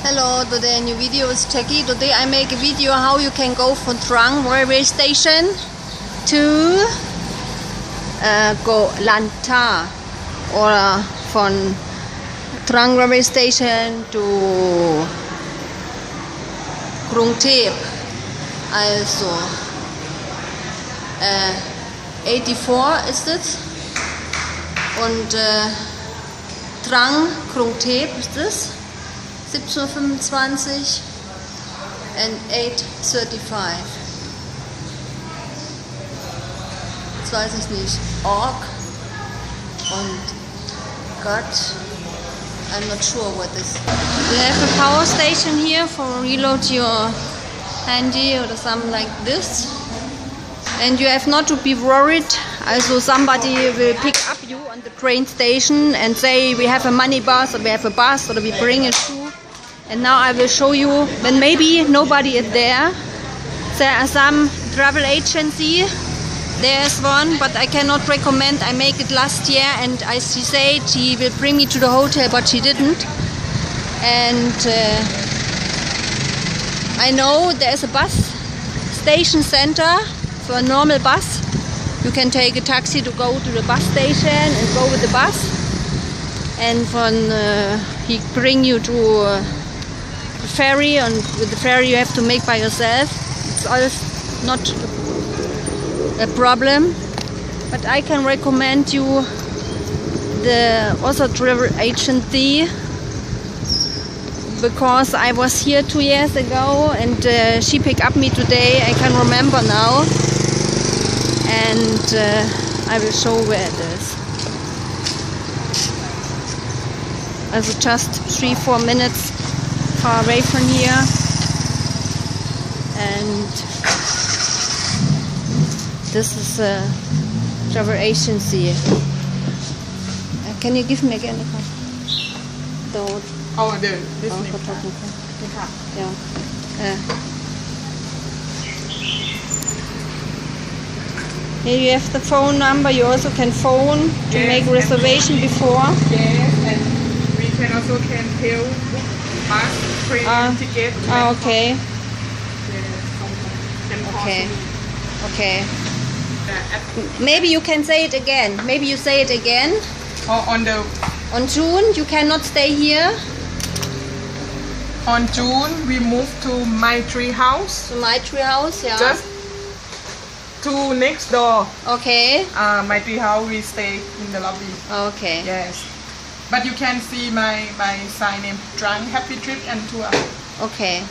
Hello, today new video is Jackie. Today I make a video how you can go from Trang railway station to Koh Lanta, or from Trang railway station to Gyeongtaep. Also 84 ist es, und Trang Gyeongtaep ist es 17:25 and 8:35. Jetzt weiß ich nicht. Org und Gott. I'm not sure what this. We have a power station here for reload your handy or something like this. And you have not to be worried. Also somebody will pick up you on the train station and say we have a money bus, or we have a bus, or we bring it to. And now I will show you when maybe nobody is there. There are some travel agency. There's one, but I cannot recommend. I make it last year, and she said she will bring me to the hotel, but she didn't. And I know there's a bus station center for a normal bus. You can take a taxi to go to the bus station and go with the bus. And he bring you to the ferry, and with the ferry you have to make by yourself. It's always not a problem, but I can recommend you the also travel agency, because I was here 2 years ago, and she picked up me today. I can remember now, and I will show where it is. Also just 3-4 minutes far away from here, and this is a travel agency. Can you give me again the card? This name. Yeah. Here you have the phone number. You also can phone to make reservation before. Yes, and we can also tell bus, train ticket. Okay. Okay. Okay. Maybe you can say it again. Maybe you say it again. On June you cannot stay here. On June we move to my tree house. To my tree house, yeah. Just to next door. Okay. My tree house we stay in the lobby. Okay. Yes. But you can see my sign name, Trang Happy Trip and Tour. Okay.